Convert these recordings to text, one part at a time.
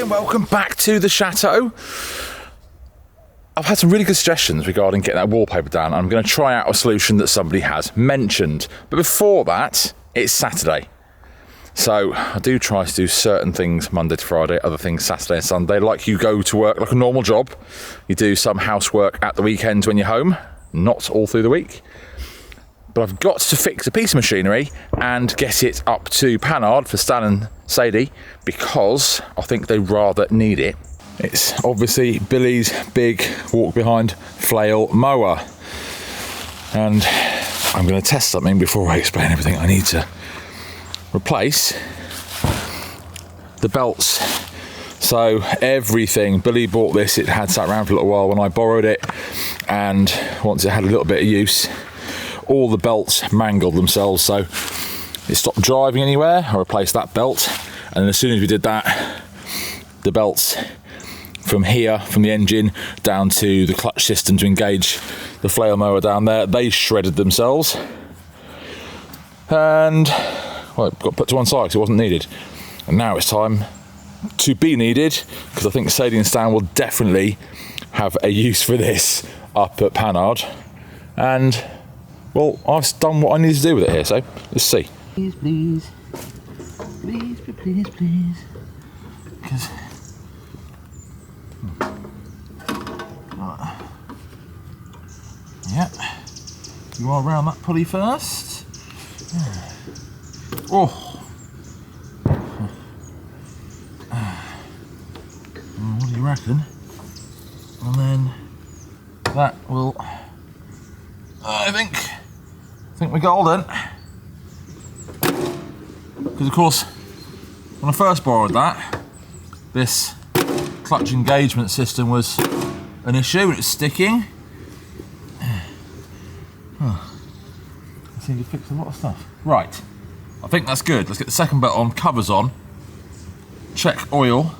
Welcome back to the chateau. I've had some really good suggestions regarding getting that wallpaper down. I'm going to try out a solution that somebody has mentioned. But before that, it's Saturday. So I do try to do certain things Monday to Friday, other things Saturday and Sunday. Like you go to work like a normal job. You do some housework at the weekends when you're home, not all through the week. But I've got to fix a piece of machinery and get it up to Panhard for Stan and Sadie because I think they rather need it. It's obviously Billy's big walk behind flail mower. And I'm going to test something before I explain everything. I need to replace the belts. So everything, Billy bought this, it had sat around for a little while when I borrowed it, and once it had a little bit of use, all the belts mangled themselves, so it stopped driving anywhere. I replaced that belt, and as soon as we did that, the belts from here, from the engine down to the clutch system to engage the flail mower down there, they shredded themselves, and well, it got put to one side because it wasn't needed. And now it's time to be needed, because I think Sadie and Stan will definitely have a use for this up at Panhard. And well, I've done what I need to do with it here, so let's see. Please, please. Please, please, please. Because... Right. Yep. You are around that pulley first. Oh. What do you reckon? And then that will... I think we're golden. Because of course, when I first borrowed that, this clutch engagement system was an issue and it's sticking. I seem to fix a lot of stuff. Right, I think that's good. Let's get the second belt on, covers on, check oil,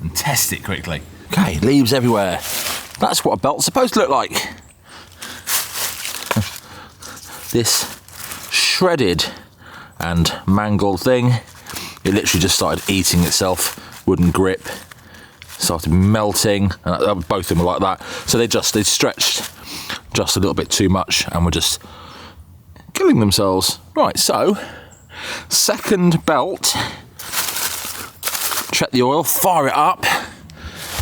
and test it quickly. Okay, leaves everywhere. That's what a belt's supposed to look like. This shredded and mangled thing, it literally just started eating itself. Wooden grip started melting, and both of them were like that. So they stretched just a little bit too much and were just killing themselves. Right, so second belt, check the oil, fire it up,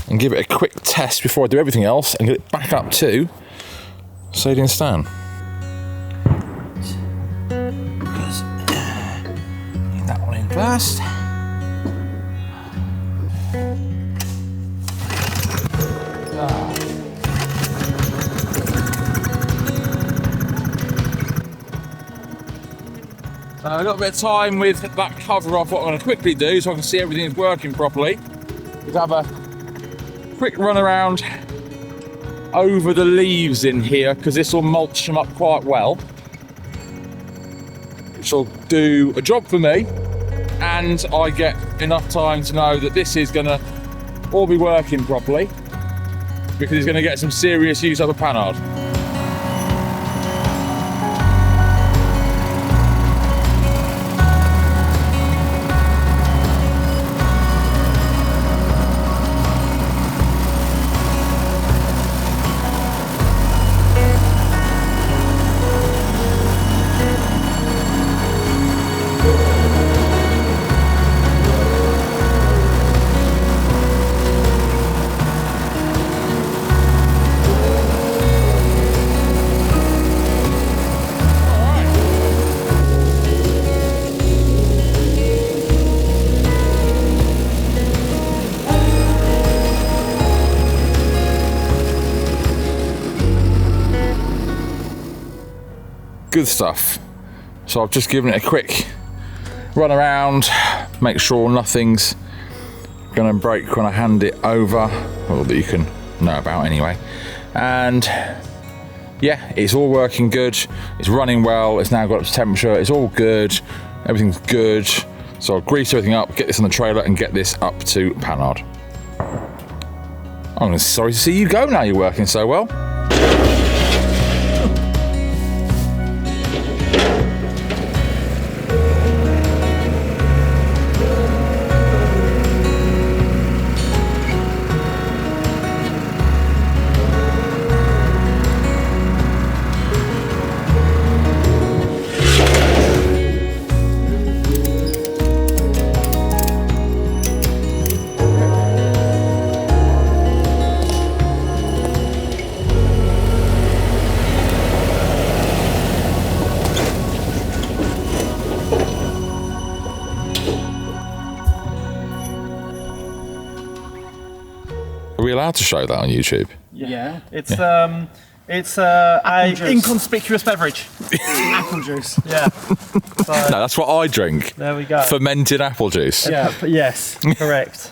and give it a quick test before I do everything else and get it back up to Sadie and Stan. That one in first. A little bit of time with that cover off. What I'm going to quickly do so I can see everything is working properly is have a quick run around over the leaves in here, because this will mulch them up quite well, which will do a job for me, and I get enough time to know that this is going to all be working properly, because it's going to get some serious use up at Panhard. Good stuff. So I've just given it a quick run around, make sure nothing's gonna break when I hand it over, or that you can know about anyway. And yeah, it's all working good, it's running well, it's now got up to temperature, it's all good, everything's good. So I'll grease everything up, get this on the trailer and get this up to Panhard. I'm sorry to see you go now. You're working so well. Are we allowed to show that on YouTube? Yeah. It's a inconspicuous beverage. Apple juice. Yeah. So, No, that's what I drink. there we go. Fermented apple juice. Yeah. Yes. Correct.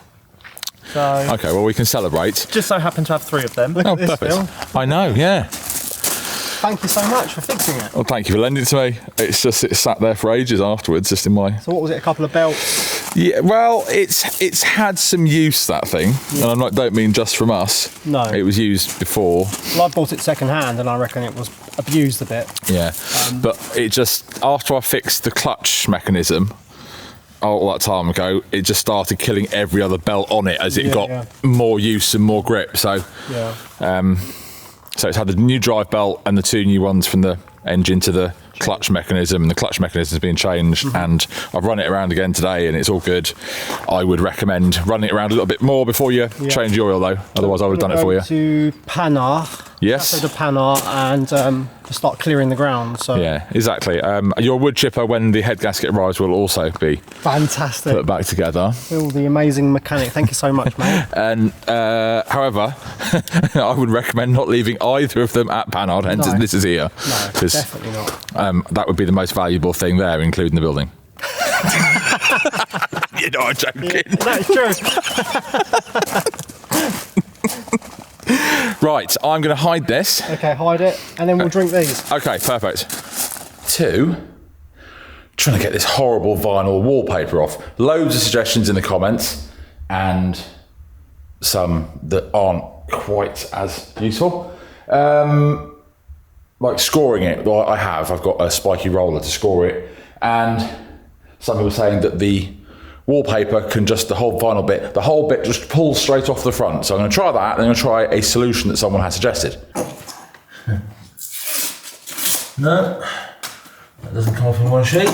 So Okay, well, we can celebrate. just so happen to have 3 of them. Look at this, Perfect. Phil. I know, yeah. Thank you so much for fixing it. Well, thank you for lending it to me. It's sat there for ages afterwards, just in my... So what was it, a couple of belts? Yeah, well, it's had some use, that thing. Yeah. And I don't mean just from us. No. It was used before. Well, I bought it second hand and I reckon it was abused a bit. Yeah. But it just, after I fixed the clutch mechanism, all that time ago, it just started killing every other belt on it as it got more use and more grip. So, Yeah. so it's had the new drive belt and the 2 new ones from the engine to the clutch mechanism, and the clutch mechanism has been changed, and I've run it around again today and it's all good. I would recommend running it around a little bit more before you change the oil though, otherwise I would have done it for you. To Panard. Yes. Chateau du Bailleul and to start clearing the ground. So Yeah, exactly. Your wood chipper, when the head gasket arrives, will also be fantastic. put back together. Phil, the amazing mechanic. Thank you so much, mate. And however, I would recommend not leaving either of them at Panard, hence No. this is here. No, 'Cause, definitely not. that would be the most valuable thing there, including the building. You know, I'm joking. That's true. Right, I'm going to hide this. Okay, hide it, and then we'll drink these. Okay, perfect. 2, trying to get this horrible vinyl wallpaper off. Loads of suggestions in the comments, and some that aren't quite as useful. Like scoring it, well, I've got a spiky roller to score it, and some people saying that the wallpaper can just, the whole bit just pulls straight off the front. So I'm going to try that, and I'm going to try a solution that someone has suggested. No, that doesn't come off in one sheet.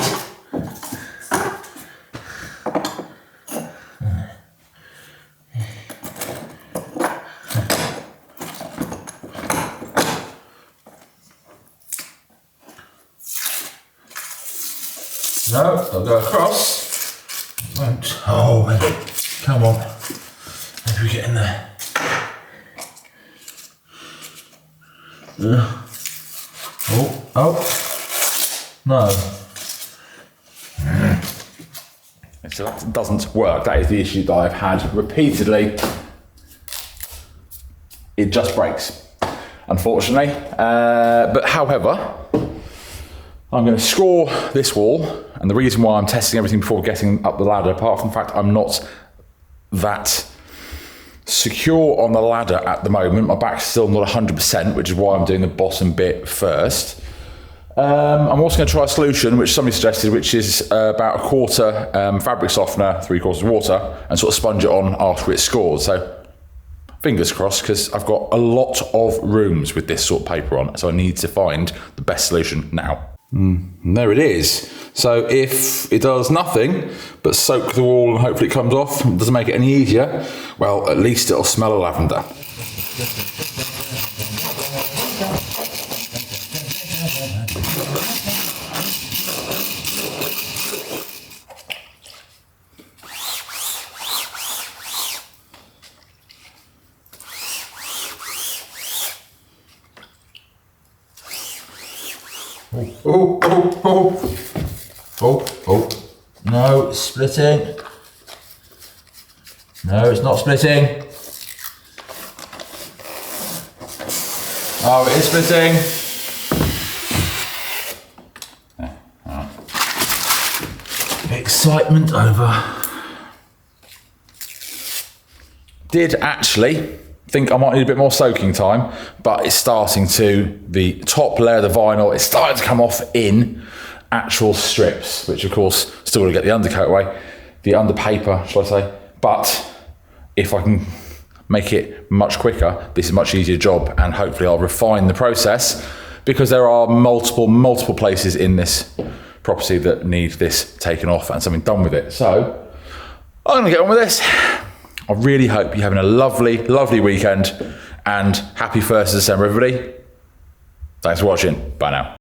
No, I'll go across. Won't. Oh, come on. How do we get in there? Oh. No. So that doesn't work. That is the issue that I've had repeatedly. It just breaks, unfortunately. But however, I'm going to score this wall, and the reason why I'm testing everything before getting up the ladder, apart from the fact I'm not that secure on the ladder at the moment, my back's still not 100%, which is why I'm doing the bottom bit first. I'm also going to try a solution which somebody suggested, which is about a quarter fabric softener, 3/4 water, and sort of sponge it on after it's scored. So fingers crossed, because I've got a lot of rooms with this sort of paper on, so I need to find the best solution now. And there it is. So if it does nothing but soak the wall and hopefully it comes off, it doesn't make it any easier, well, at least it'll smell of lavender. Oh, no, it's splitting. No, it's not splitting. Oh, it is splitting. Excitement over. Did actually think I might need a bit more soaking time, but it's starting to, the top layer of the vinyl, it's starting to come off in actual strips, which of course still got to get the undercoat away, the under paper, shall I say. But if I can make it much quicker, this is a much easier job, and hopefully I'll refine the process, because there are multiple places in this property that need this taken off and something done with it. So I'm gonna get on with this. I really hope you're having a lovely weekend, and happy 1st of December, everybody. Thanks for watching. Bye now.